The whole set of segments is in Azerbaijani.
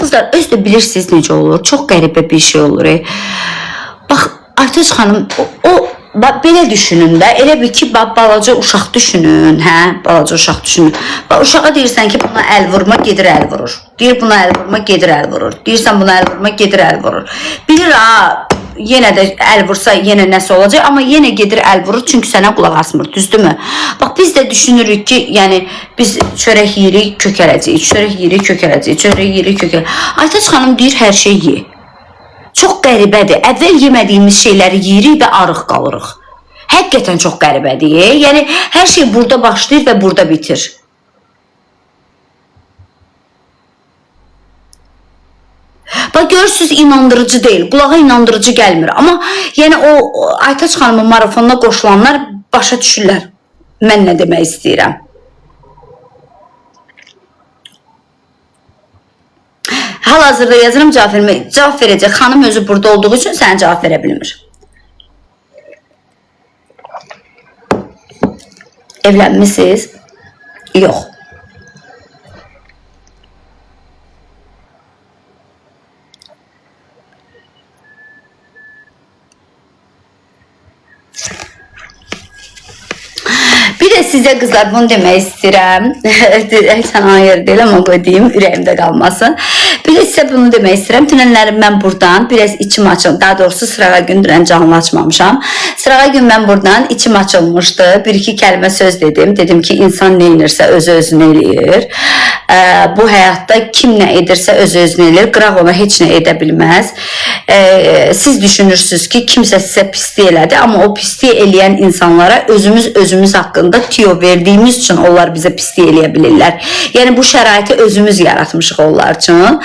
Kızlar, öz də bilirsiniz necə olur. Çox qəribə bir şey olur. Bax, Aytaç xanım, belə düşünün də, elə bir ki, balaca uşaq düşünün, hə, balaca uşaq düşünün. Uşağa deyirsən ki, buna əl vurma, gedir əl vurur. Deyir, buna əl vurma, gedir əl vurur. Deyirsən, buna əl vurma, gedir əl vurur. Bilir, ha, yenə də əl vursa, yenə nəsə olacaq, amma yenə gedir əl vurur, çünki sənə qulaq asmır, düzdürmü? Bax, biz də düşünürük ki, yəni, biz çörək yeyirik, kökələcəyik, çörək yeyirik, kökələcəyik, çörək yeyirik, kökələcəyik. Aytaç xanım deyir, hər şey ye. Çox qəribədir. Əvvəl yemədiyimiz şeyləri yeyirik və arıq qalırıq. Həqiqətən çox qəribədir. Yəni, hər şey burada başlayır və burada bitir. Bax, görürsünüz, inandırıcı deyil. Qulağa inandırıcı gəlmir. Amma yəni, o Aytaç xanımın marafonuna qoşulanlar başa düşürlər. Mən nə demək istəyirəm. Hal-hazırda yazırım, cavab verəcək. Xanım özü burada olduğu üçün sənə cavab verə bilmir. Evlənmisiniz? Yox. Bir də sizə qızlar bunu demək istəyirəm. Sən hayır deyil, amma qoy deyim, ürəyimdə qalmasın. Bir də sizə bunu demək istəyirəm. Dünənlərim mən buradan biraz içim açıldı. Daha doğrusu Sırağa gün dünən canlı açmamışam. Sırağa gün mən buradan içim açılmışdı. Bir-iki kəlmə söz dedim. Dedim ki, insan nə edirsə özü-özünü eləyir. Bu həyatda kim nə edirsə özü-özünü eləyir. Qıraq ona heç nə edə bilməz. Siz düşünürsünüz ki, kimsə sizə pislik elədi, amma o pislik eləyən insanlara özümüz haqqında tüyo verdiyimiz üçün onlar bizə pislik eləyə bilirlər. Yəni, bu şəraiti özümüz yaratmışıq onlar üçün.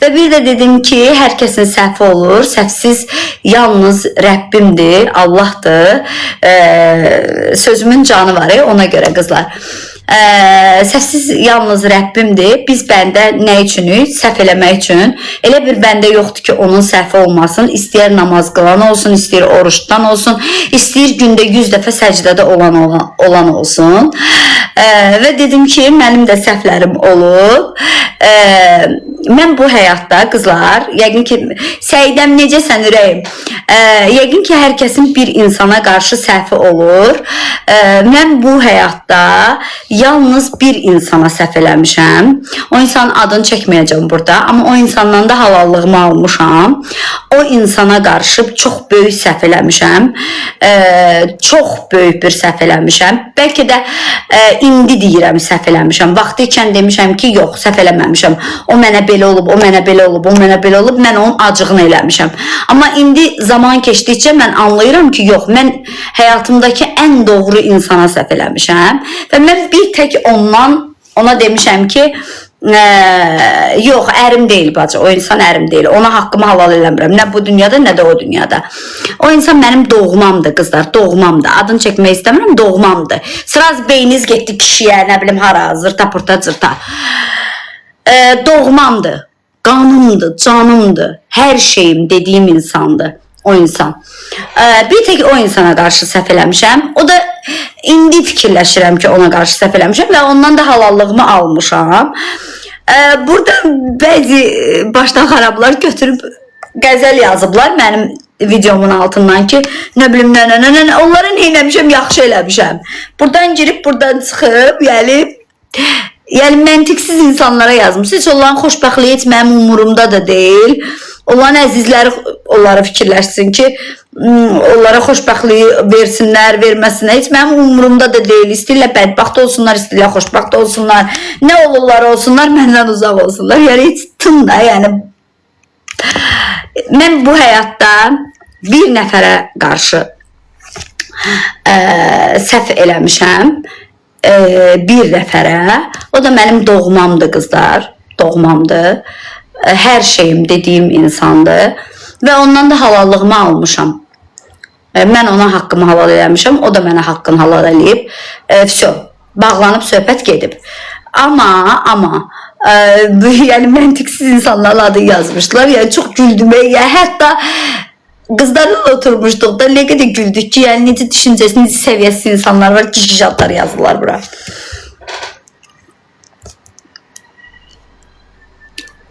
Və bir də dedim ki, hər kəsin səhvi olur. Səhvsiz yalnız Rəbbimdir, Allahdır. Sözümün canı var, ona görə qızlar. Səhvsiz yalnız Rəbbimdir. Biz bəndə nə üçünük? Səhv eləmək üçün. Elə bir bəndə yoxdur ki, onun səhvi olmasın. İstəyər namaz qılan olsun, istəyir oruçdan olsun, istəyir gündə 100 dəfə səcdədə olan olsun. Və dedim ki, mənim də səhvlərim olub. Mən bu həyatda, qızlar, yəqin ki, Səidəm necəsən ürəyim? Yəqin ki, hər kəsin bir insana qarşı səhvi olur. Mən bu həyatda yalnız bir insana səhv eləmişəm. O insanın adını çəkməyəcəm burada, amma o insandan da halallığımı almışam. O insana qarşı çox böyük səhv eləmişəm. Çox böyük bir səhv eləmişəm. Bəlkə də indi deyirəm səhv eləmişəm. Vaxtı ikən demişəm ki, yox, səhv eləməmişəm. O mənə belə olub, o mənə belə olub, o mənə belə olub. Mən onun acığını eləmişəm. Amma indi zaman keçdikcə mən anlayıram ki, yox, mən həyatımdakı ən doğru insana səhv eləmişəm. Və mən bir tək ona demişəm ki, yox, ərim deyil bacı, o insan ərim deyil, ona haqqımı halal eləmirəm, nə bu dünyada, nə də o dünyada. O insan mənim doğmamdır, qızlar, doğmamdır, adını çəkmək istəmirəm, doğmamdır. Sıraz beyniniz getdi kişiyə, nə bilim, hara, zırta, pırta, zırta. Doğmamdır, qanımdır, canımdır, hər şeyim dediyim insandır. O insan. Bir tek o insana qarşı səhv eləmişəm. O da indi fikirləşirəm ki, ona qarşı səhv eləmişəm və ondan da halallığımı almışam. Burada bəzi başdan xarablar götürüb qəzəl yazıblar mənim videomun altından ki, nə bilim, onları nə eləmişəm, yaxşı eləmişəm. Buradan girib, buradan çıxıb, yəni məntiqsiz insanlara yazmış. Heç onların xoşbəxtliyi heç mənim umurumda da deyil. Onların əzizləri onları fikirləşsin ki, onlara xoşbəxtliyi versinlər, verməsinlər. Heç mənim umurumda da deyil. İstəyirlər bədbəxt olsunlar, istəyirlər xoşbəxt olsunlar. Nə olurlar olsunlar, məndən uzaq olsunlar. Yəni, heç tın da, yəni. Mən bu həyatda bir nəfərə qarşı səhv eləmişəm. Bir nəfərə. O da mənim doğmamdır, qızlar. Doğmamdır. Hər şeyim dediyim insandır və ondan da halallığımı almışam. Mən ona haqqımı halal eləmişəm, o da mənə haqqını halal eləyib. Bağlanıb söhbət gedib. Amma yəni məntiqsiz insanların adı yazmışlar. Yəni çox güldüm. Hətta qızlarla oturmuşduq da nə qədər güldük ki, yəni necə düşüncəsi, necə səviyyəsiz insanlar var, giş adlar yazdılar bura.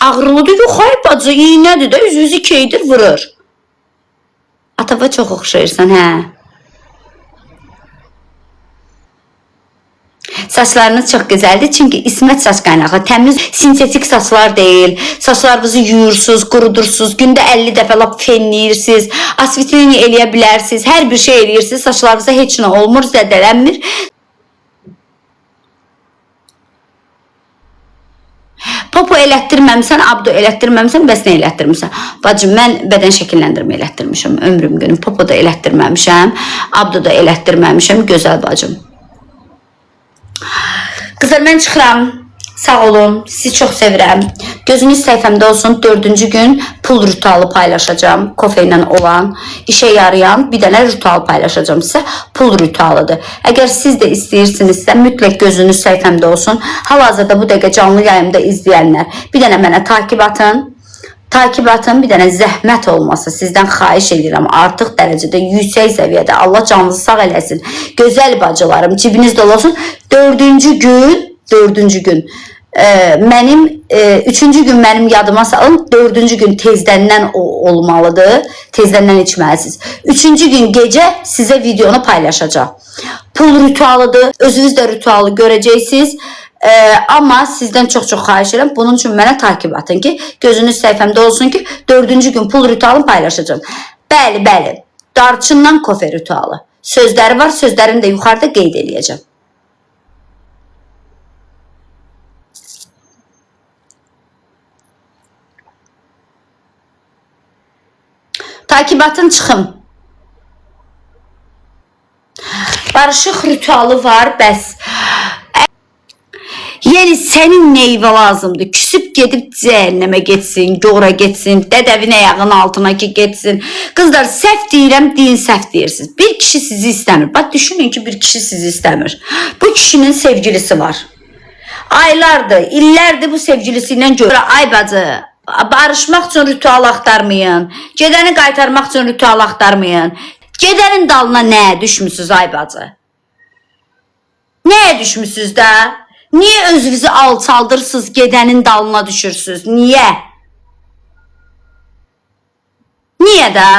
Ağrılıdır, yox, ay bacı, iynədir də, üzünüzü keydir, vurur. Atava çox oxşayırsan, hə. Saçlarınız çox gözəldir, çünki İsmət saç qaynağı, təmiz, sintetik saçlar deyil. Saçlarınızı yuyursunuz, qurudursuz, gündə 50 dəfə lap fenləyirsiniz, asfitini eləyə bilərsiniz, hər bir şey eləyirsiniz, saçlarınıza heç nə olmur, zədələnmir. Popo elətdirməmsən, abdo elətdirməmsən, bəs nə elətdirmişsən? Bacım, mən bədən şəkilləndirmə elətdirmişəm ömrüm günüm. Popo da elətdirməmişəm, abdo da elətdirməmişəm, gözəl bacım. Qızlar, mən çıxıram. Sağ olun, sizi çox sevirəm. Gözünüz səhifəmdə olsun, 4-cü gün pul ritualı paylaşacağım. Kofe ilə olan, işə yarayan bir dənə ritual paylaşacağım sizə. Pul ritualıdır. Əgər siz də istəyirsinizsə, mütləq gözünüz səhifəmdə olsun. Hal-hazırda bu dəqiqə canlı yayımda izləyənlər, bir dənə mənə takib atın. Takib atın, bir dənə zəhmət olmasa sizdən xahiş edirəm. Artıq dərəcədə yüksək səviyyədə. Allah canınızı sağ eləsin. Gözəl bacılarım, cibinizdə olsun. 4-cü gün mənim 3-cü gün mənim yadıma salın, 4-cü gün tezdəndən olmalıdır. Tezdəndən içməlisiniz. 3-cü gün gecə sizə videonu paylaşacağım. Pul ritualıdır. Özünüz də ritualı görəcəksiniz. Amma sizdən çox-çox xahiş edirəm. Bunun üçün mənə takib atın ki, gözünüz səhifəmdə olsun ki, 4-cü gün pul ritualını paylaşacağım. Bəli, bəli. Darçından kofe ritualı. Sözləri var, sözlərini də yuxarıda qeyd edəcəm. Takib atın, çıxın. Barışıq ritualı var, bəs. Yəni, sənin neyvə lazımdır? Küsüb gedib cəhənnəmə getsin, gora getsin, dədəvin ayağının altına ki, getsin. Qızlar, səhv deyirəm, deyin, səhv deyirsiniz. Bir kişi sizi istəmir. Bax, düşünün ki, bir kişi sizi istəmir. Bu kişinin sevgilisi var. Aylardır, illərdir bu sevgilisi ilə görür. Ay bacı, barışmaq üçün ritual axtarmayın. Gedəni qaytarmaq üçün ritual axtarmayın. Gedənin dalına nəyə düşmüsünüz ay bacı? Nəyə düşmüsünüz də? Niyə özünüzü alçaldırsınız, gedənin dalına düşürsünüz? Niyə? Niyə də?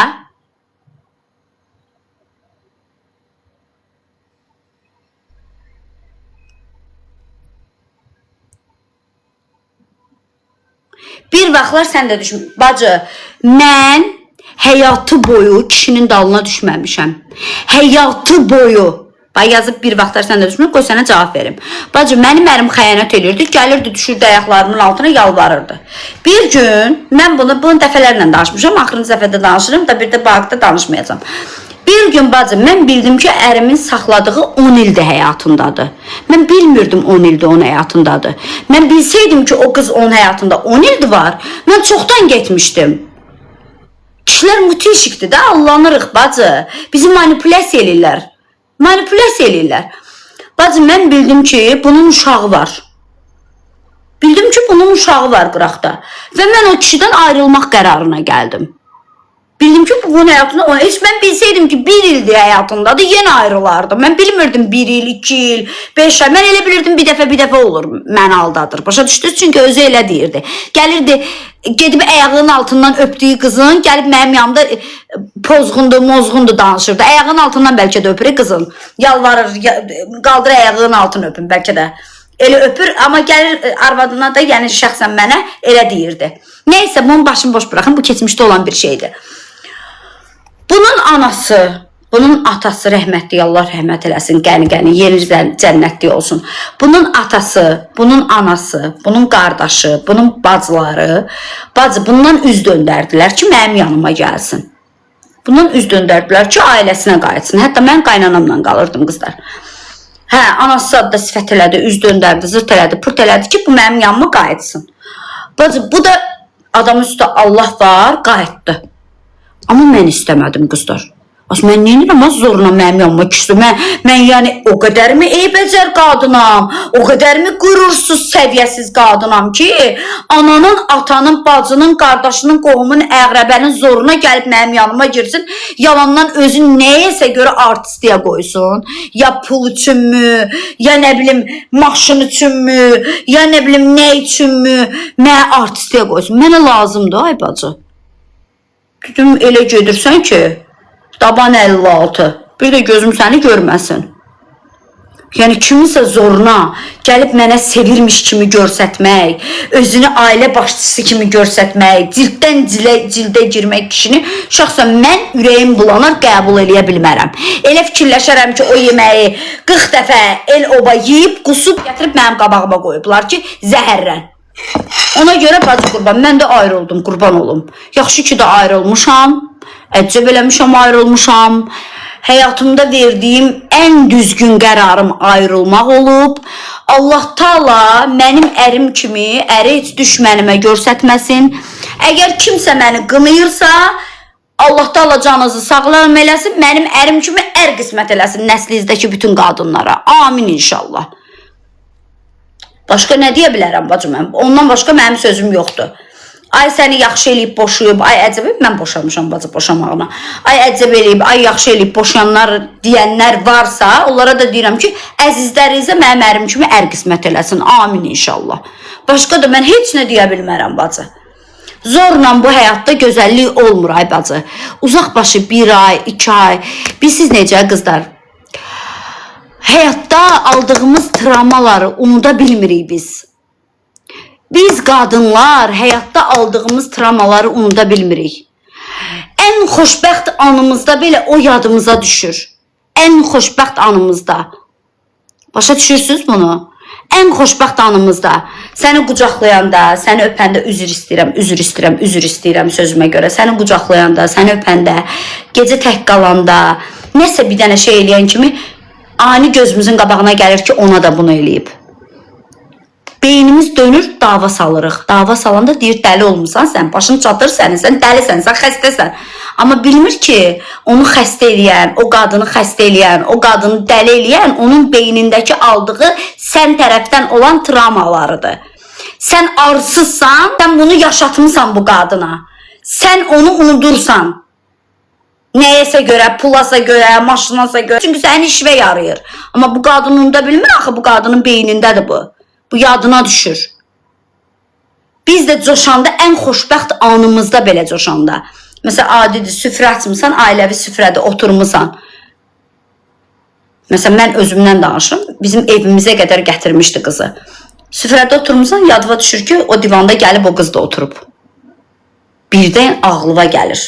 Bir vaxtlar sən də düşün. Bacı, mən həyatı boyu kişinin dalına düşməmişəm. Həyatı boyu. Bax, yazıb bir vaxtlar sən də düşmür, qoy sənə cavab verim. Bacı, mənim ərim xəyanət edirdi, gəlirdi, düşürdü ayaqlarımın altına, yalvarırdı. Bir gün, mən bunu dəfələrlə danışmışam, axırıncı dəfədə danışırım da, bir də bağda danışmayacağım. Bir gün bacım, mən bildim ki, ərimin saxladığı 10 ildir həyatındadır. Mən bilmirdim 10 ildir onun həyatındadır. Mən bilsəydim ki, o qız onun həyatında 10 ildir var, mən çoxdan getmişdim. Kişilər mütişikdir də, allanırıq bacı. Bizi manipulyasiya eləyirlər. Manipulyasiya eləyirlər. Bacım, mən bildim ki, bunun uşağı var. Bildim ki, bunun uşağı var qıraqda. Və mən o kişidən ayrılmaq qərarına gəldim. Bildim ki, bunun həyatında, heç mən bilsəydim ki, 1 ildir həyatındadır, yenə ayrılardım. Mən bilmirdim 1 il, 2 il, 5 ay. Mən elə bilirdim bir dəfə olur, məni aldadır. Başa düşdünüz, çünki özü elə deyirdi. Gəlirdi, gedib ayağının altından öpdüyü qızın, gəlib mənim yanımda pozğundu, mozğundu danışırdı. Ayağının altından bəlkə də öpür qızın. Yalvarır, qaldır ayağının altını öpün, bəlkə də. Elə öpür, amma gəlir arvadına da, yəni şəxsən mənə elə deyirdi. Neysə, bunun başını boş bıraxın, bu keçmişdə olan bir şeydir. Bunun anası, bunun atası rəhmətli, Allah rəhmət eləsin, qəni, yeri cənnətli olsun. Bunun atası, bunun anası, bunun qardaşı, bunun bacıları, bundan üz döndərdilər ki, mənim yanıma gəlsin. Bundan üz döndərdilər ki, ailəsinə qayıtsın. Hətta mən qaynanamla qalırdım, qızlar. Hə, anası da sifət elədi, üz döndərdi, zırt elədi, pırt elədi ki, bu mənim yanıma qayıtsın. Bu da adam üstə Allah var, qayıtdı. Amma mən istəmədim, qızlar. Mən neyinirəm az zorla mənim yanıma küsdü. Mən yəni o qədər mi eybəcər qadınam, o qədər mi qurursuz, səviyyəsiz qadınam ki, ananın, atanın, bacının, qardaşının, qohumun, əqrəbənin zoruna gəlib mənim yanıma girsin, yalandan özün nəyəsə görə artistliyə qoysun. Ya pul üçünmü, ya nə bilim maşın üçünmü, ya nə bilim nə üçünmü, mənə artistliyə qoysun. Mənə lazımdır, ay bacı. Dedim, elə gedirsən ki, Daban 56. Bir də gözüm səni görməsin. Yəni kiminsə zoruna gəlib mənə sevirmiş kimi görsətmək, özünü ailə başçısı kimi görsətmək, cilddən cildə girmək kişini şəxsən mən ürəyim bulanar qəbul eləyə bilmərəm. Elə fikirləşərəm ki, o yeməyi 40 dəfə el oba yeyib, qusub gətirib mənim qabağıma qoyublar ki, zəhərlən. Ona görə bacı qurban, mən də ayrıldım, qurban olum. Yaxşı ki də ayrılmışam. Əcəb eləmişəm, ayrılmışam. Həyatımda verdiyim ən düzgün qərarım ayrılmaq olub. Allah Taala mənim ərim kimi əri heç düşmənimə görsətməsin. Əgər kimsə məni qınayırsa, Allah Taala canınızı sağlam eləsin, mənim ərim kimi ər qismət eləsin nəslizdəki bütün qadınlara. Amin inşallah. Başqa nə deyə bilərəm bacım mən? Ondan başqa mənim sözüm yoxdur. Ay səni yaxşı eləyib boşuyub, ay əcəb eləyib, mən boşamışam bacı boşamağına. Ay əcəb eləyib, ay yaxşı eləyib boşayanlar deyənlər varsa, onlara da deyirəm ki, əzizlərinizə mənim ərim kimi ər qismət eləsin. Amin inşallah. Başqa da mən heç nə deyə bilmərəm bacı. Zorla bu həyatda gözəllik olmur ay bacı. Uzaq başı 1 ay, 2 ay. Bilirsiniz necə qızlar? Həyatda aldığımız travmaları unuda bilmirik biz. Biz qadınlar həyatda aldığımız travmaları unuda bilmirik. Ən xoşbəxt anımızda belə o yadımıza düşür. Ən xoşbəxt anımızda. Başa düşürsünüz bunu? Ən xoşbəxt anımızda. Səni qucaqlayanda, səni öpəndə üzr istəyirəm sözümə görə. Səni qucaqlayanda, səni öpəndə, gecə tək qalanda, nəsə bir dənə şey eləyən kimi ani gözümüzün qabağına gəlir ki, ona da bunu eləyib. Beynimiz dönür, dava salırıq. Dava salanda deyir, dəli olmuşsan sən, başın çatır sənin, sən dəlisən, sən xəstəsən. Amma bilmir ki, onu xəstə eləyən, o qadını xəstə eləyən, o qadını dəli eləyən, onun beynindəki aldığı sən tərəfdən olan travmalarıdır. Sən arsızsan, sən bunu yaşatmışsan bu qadına. Sən onu unudursan. Nəyəsə görə, pulasa görə, maşınasa görə. Çünki sənin işvə yarayır. Amma bu qadını unuda bilmir, axı bu qadının beynindədir bu. Bu yadına düşür. Biz də coşanda, ən xoşbəxt anımızda belə coşanda. Məsələn, adidir, süfrə açmısan, ailəvi süfrədə oturmuşsan. Məsələn, mən özümdən danışırım. Bizim evimizə qədər gətirmişdi qızı. Süfrədə oturmuşsan, yadıma düşür ki, o divanda gəlib o qız da oturub. Birdən ağlıva gəlir.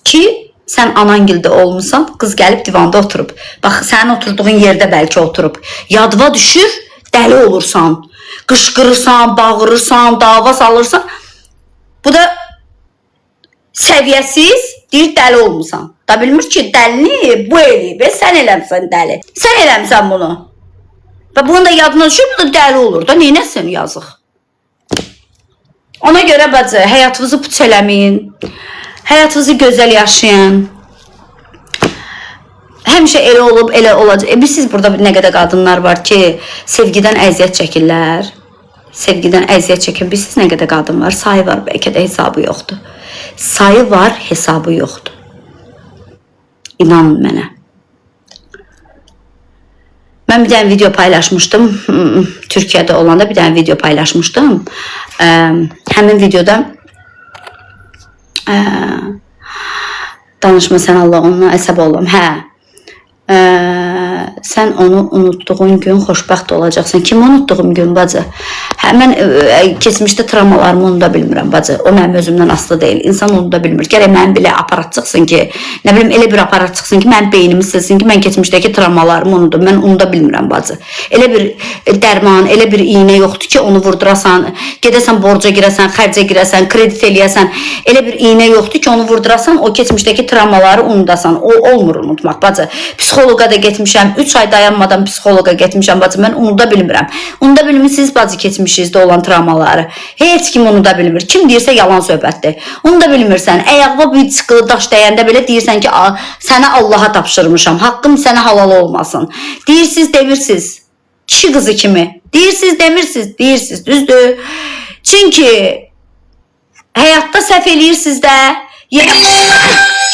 Ki, sən anangildə olmuşsan, qız gəlib divanda oturub. Bax, sənin oturduğun yerdə bəlkə oturub. Yadıma düşür, dəli olursan, qışqırırsan, bağırırsan, dava salırsan. Bu da səviyyəsiz, deyir, dəli olmuşsan. Da bilmir ki, dəlini bu eləyib, sən eləmsən dəli. Sən eləmsən bunu. Və bunun da yadına düşür, bu da dəli olur da, neynəsin yazıq. Ona görə bacı, həyatınızı puç eləməyin, həyatınızı gözəl yaşayın. Həmişə elə olub, elə olacaq. Siz burada nə qədər qadınlar var ki, sevgidən əziyyət çəkirlər. Sevgidən əziyyət çəkir. Siz nə qədər qadın var? Sayı var, bəlkə də hesabı yoxdur. Sayı var, hesabı yoxdur. İnanın mənə. Mən bir dənə video paylaşmışdım. Türkiyədə olanda bir dənə video paylaşmışdım. Həmin videoda danışma sən Allah, onunla əsəb olum. Sən onu unutduğun gün xoşbəxt olacaqsan. Kimi unutduğum gün bacı? Mən keçmişdə travmalarımı unuda bilmirəm bacı. O mənim özümdən asılı deyil. İnsan unuda bilmir. Gərək mənim belə aparat çıxsın ki, nə bilim elə bir aparat çıxsın ki, mənim beynimi silsin ki, mən keçmişdəki travmalarımı unudum. Mən unuda bilmirəm bacı. Elə bir dərman, elə bir iğnə yoxdur ki, onu vurdurasan, gedəsən borca girəsən, xərcə girəsən, kredit eləyəsən. Elə bir iğnə yoxdur ki, onu vurdurasan, o keçmişdəki travmaları unudasan. O olmur unutmaq bacı. Psixoloqa da getmişəm, 3 ay dayanmadan psixoloqa getmişəm bacı, mən unuda bilmirəm. Unuda bilmirsiniz bacı keçmişinizdə olan travmaları. Heç kim unuda bilmir. Kim deyirsə yalan söhbətdir. Unuda bilmirsən. Əyağına bir çıqqılı daş dəyəndə belə deyirsən ki, sənə Allaha tapşırmışam. Haqqım sənə halal olmasın. Deyirsiniz, demirsiniz. Kişi qızı kimi. Deyirsiniz, demirsiniz. Deyirsiniz, düzdür. Çünki həyatda səhv eləyirsiniz də,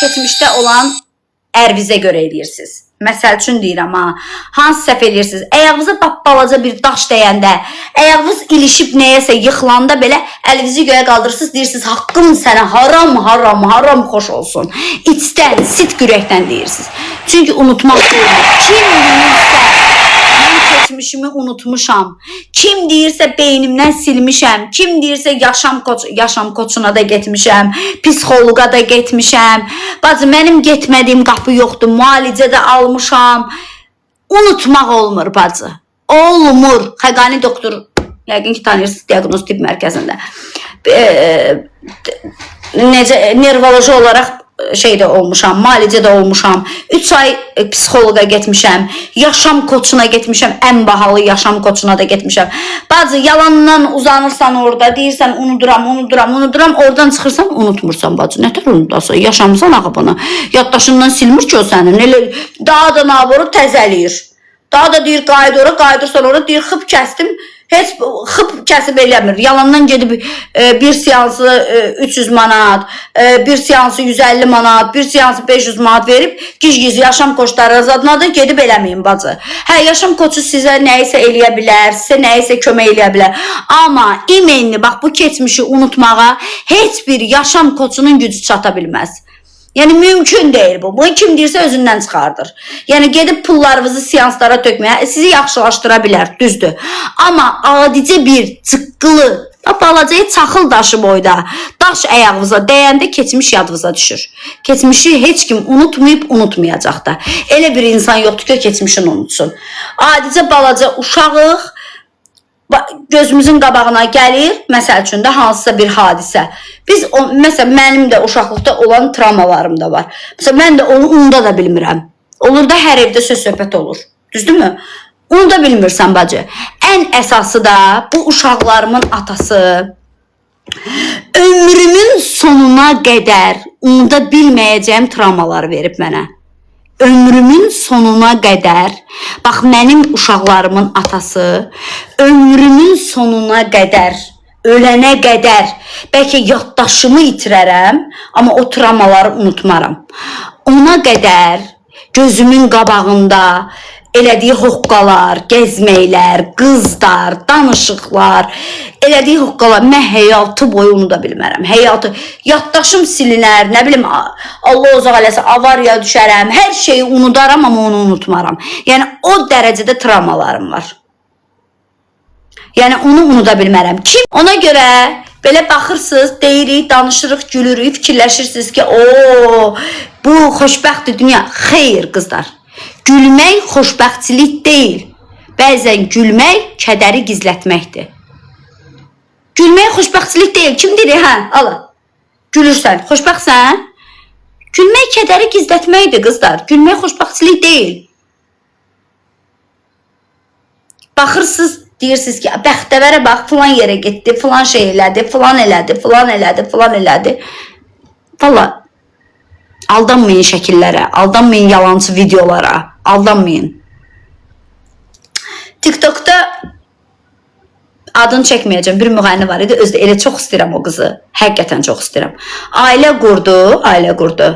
keçmişdə olan ərvizə görə eləyirsiniz. Məsəl üçün deyirəm ha, hansı səhv eləyirsiniz? Əyağınıza balaca bir daş dəyəndə, əyağınız ilişib nəyəsə yıxılanda belə əlinizi göyə qaldırırsınız, deyirsiniz, haqqım sənə haram, haram, haram xoş olsun. İçdən, sidq ürəkdən deyirsiniz. Çünki unutmaq deyil. Kim deyirsə, mən keçmişimi unutmuşam. Kim deyirsə beynimdən silmişəm. Kim deyirsə yaşam koçuna da getmişəm. Psixoloqa da getmişəm. Bacı, mənim getmədiyim qapı yoxdur. Müalicə də almışam. Unutmaq olmur bacı. Olmur. Xəqani doktor, yəqin ki tanıyırsınız, diaqnoz tibb mərkəzində. Nervoloji olaraq şeydə olmuşam, müalicədə olmuşam, 3 ay psixoloqa getmişəm, yaşam koçuna getmişəm, ən bahalı yaşam koçuna da getmişəm. Bacı, yalandan uzanırsan orada, deyirsən unuduram, oradan çıxırsan, unutmursan bacı, nətər unudasın, yaşamısan axı bunu, yaddaşından silmir ki o sənin, elə daha da naboru təzəliyir, daha da deyir qaydırsan orada, deyir xıb kəstim, heç xıb kəsib eləmir. Yalandan gedib bir seansı 300 manat, bir seansı 150 manat, bir seansı 500 manat verib giz-giz yaşam koçları adına da gedib eləməyin bacı. Hə, yaşam koçu sizə nəyisə eləyə bilər, sizə nəyisə kömək eləyə bilər. Amma imenli, bax bu keçmişi unutmağa heç bir yaşam koçunun gücü çata bilməz. Yəni mümkün deyil bu. Bunu kim deyirsə özündən çıxardır. Yəni gedib pullarınızı seanslara tökməyə sizi yaxşılaşdıra bilər, düzdür. Amma adicə bir çıqqılı, balacayı çaxıl daşı boyda daş ayağınıza dəyəndə keçmiş yadınıza düşür. Keçmişi heç kim unutmayıb unutmayacaq da. Elə bir insan yoxdur ki, keçmişini unutsun. Adicə balaca uşağıq, gözümüzün qabağına gəlir, məsəl üçün də hansısa bir hadisə. Biz, məsələn, mənim də uşaqlıqda olan travmalarım da var. Məsələn, mən də onu unuda da bilmirəm. Olur da hər evdə söz-söhbət olur. Düzdürmü? Unuda bilmirsən bacı. Ən əsası da bu uşaqlarımın atası ömrümün sonuna qədər unuda bilməyəcəyim travmaları verib mənə. Ömrümün sonuna qədər, bax mənim uşaqlarımın atası ömrümün sonuna qədər, ölənə qədər, bəlkə yaddaşımı itirərəm, amma o travmaları unutmaram. Ona qədər gözümün qabağında elədiyi hoqqalar, gəzməklər, qızlar, danışıqlar, elədiyi hoqqalar, mən həyatı boyu unuda bilmərəm. Həyatı, yaddaşım silinər, nə bilim, Allah uzaq eləsə, avariya düşərəm, hər şeyi unudaram, amma onu unutmaram. Yəni, o dərəcədə travmalarım var. Yəni, onu unuda bilmərəm. Kim? Ona görə belə baxırsınız, deyirik, danışırıq, gülürük, fikirləşirsiniz ki, bu xoşbəxtdir dünya. Xeyr, qızlar. Gülmək xoşbəxtçilik deyil. Bəzən gülmək kədəri gizlətməkdir. Gülmək xoşbəxtçilik deyil. Kim deyir? Hə, ala. Gülürsən, xoşbəxtsən? Gülmək kədəri gizlətməkdir, qızlar. Gülmək xoşbəxtçilik deyil. Baxırsınız, deyirsiniz ki, bəxtəvərə bax, filan yerə getdi, filan şey elədi, filan elədi, filan elədi, filan elədi. Valla, aldanmayın şəkillərə, aldanmayın yalancı videolara, aldanmayın. TikTok'da adını çəkməyəcəm, bir müğənni var idi, özdə elə çox istəyirəm o qızı, həqiqətən çox istəyirəm. Ailə qurdu.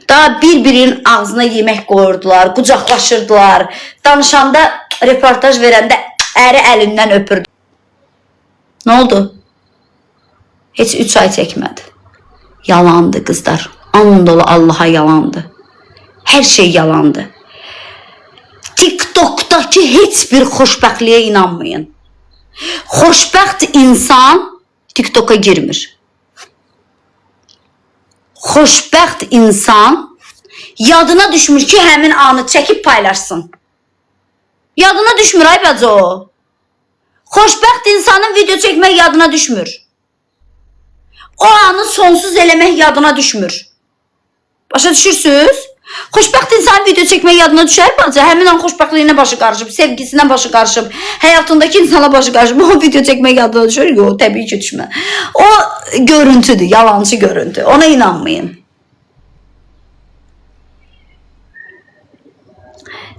Daha bir-birinin ağzına yemək qoyurdular, qucaqlaşırdılar, danışanda, reportaj verəndə əri əlindən öpürdü. Nə oldu? Heç 3 ay çəkmədi. Yalandı qızlar. And dolu Allaha yalandı. Hər şey yalandı. TikTok'daki heç bir xoşbəxtliyə inanmayın. Xoşbəxt insan TikTok'a girmir. Xoşbəxt insan yadına düşmür ki, həmin anı çəkib paylaşsın. Yadına düşmür ay bacı o. Xoşbəxt insanın video çəkmək yadına düşmür. O anı sonsuz eləmək yadına düşmür. Başa düşürsünüz? Xoşbəxt insan video çəkmək yadına düşər bacı. Həmin an xoşbəxtliyinə başı qarışıb, sevgisinə başı qarışıb, həyatındakı insana başı qarışıb. O video çəkmək yadına düşür? Yox, təbii ki düşmür. O görüntüdür, yalancı görüntü. Ona inanmayın.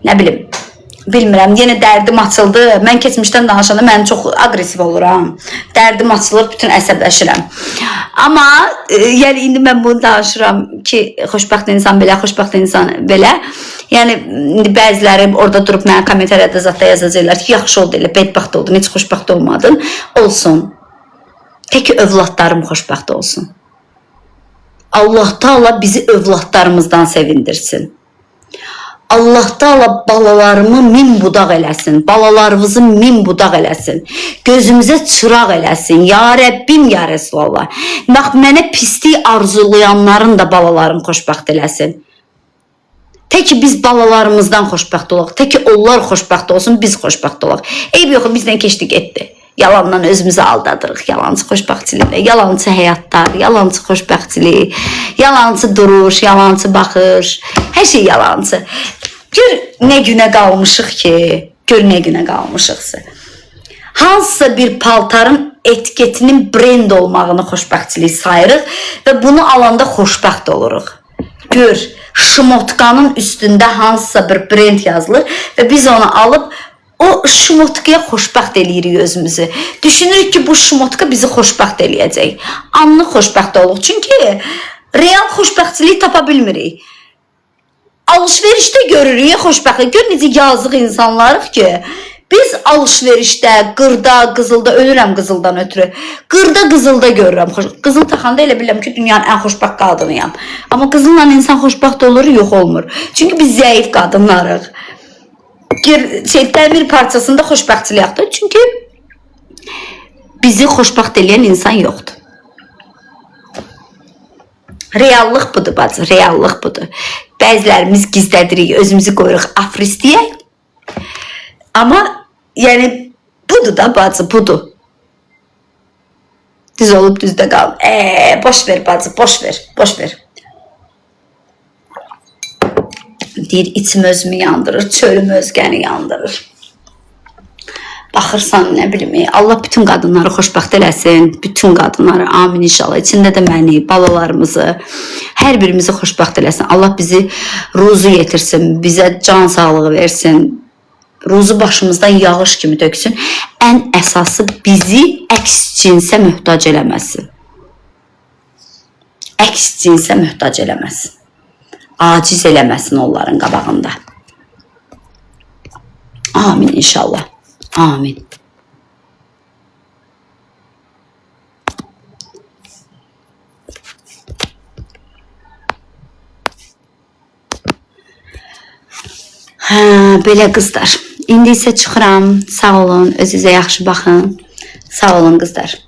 Nə bilim, bilmirəm, yenə dərdim açıldı. Mən keçmişdən danışanda mən çox aqressiv oluram. Dərdim açılır, bütün əsəbləşirəm. Amma yəni indi mən bunu danışıram ki, xoşbəxt insan belə, xoşbəxt insan belə. Yəni bəziləri orada durub mənə kommentariyada zətdə yazacaqlar ki, yaxşı oldu elə, bədbəxt oldun, heç xoşbəxt olmadın. Olsun. Tək övladlarım xoşbəxt olsun. Allah Taala bizi övladlarımızdan sevindirsin. Allah Taala balalarımı min budaq eləsin, balalarımızı min budaq eləsin, gözümüzə çıraq eləsin, ya Rəbbim, ya Rəsulallah. Bax, mənə pislik arzulayanların da balalarını xoşbəxt eləsin. Tək ki biz balalarımızdan xoşbəxt olaq, tək ki onlar xoşbəxt olsun, biz xoşbəxt olaq. Eyb yox, bizdən keçdi getdi. Yalandan özümüzü aldadırıq, yalancı xoşbəxtçiliklə, yalancı həyatlar, yalancı xoşbəxtçilik, yalancı duruş, yalancı baxış, hər şey yalancı. Gör nə günə qalmışıq ki, gör nə günə qalmışıqsa. Hansısa bir paltarın etiketinin brend olmağını xoşbəxtçilik sayırıq və bunu alanda xoşbəxt oluruq. Gör, şmotkanın üstündə hansısa bir brend yazılır və biz onu alıb o şmotkaya xoşbəxt eləyirik özümüzü. Düşünürük ki, bu şmotka bizi xoşbəxt eləyəcək. Anlıq xoşbəxt oluq. Çünki real xoşbəxtçiliyi tapa bilmirik. Alışverişdə görürük xoşbəxtlik. Gör necə yazıq insanlarıq ki, biz alışverişdə, qırda, qızılda, ölürəm qızıldan ötürü. Qırda, qızılda görürəm. Qızıl taxanda elə bilirəm ki, dünyanın ən xoşbəxt qadınıyam. Amma qızılla insan xoşbəxt olur, yox olmur. Çünki biz zəif qadınlarıq. Dəmir parçasında xoşbəxtçilik yoxdur. Çünki bizi xoşbəxt eləyən insan yoxdur. Reallıq budur bacı, reallıq budur. Bəzilərimiz gizlədirik, özümüzü qoyuruq afristiyə. Amma yəni budur da bacı, budur. Düz olub düzdə qalın. Boş ver bacı, boş ver, boş ver. Deyir, içim özümü yandırır, çölüm özgəni yandırır. Baxırsan, nə bilim, Allah bütün qadınları xoşbəxt eləsin, bütün qadınları, amin inşallah, içində də məni, balalarımızı, hər birimizi xoşbəxt eləsin. Allah bizi ruzu yetirsin, bizə can sağlığı versin, ruzu başımızdan yağış kimi töksün. Ən əsası bizi əks cinsə möhtac eləməsin. Əks cinsə möhtac eləməsin. Aciz eləməsin onların qabağında. Amin inşallah. Amin. Belə qızlar. İndi isə çıxıram. Sağ olun. Özünüzə yaxşı baxın. Sağ olun qızlar.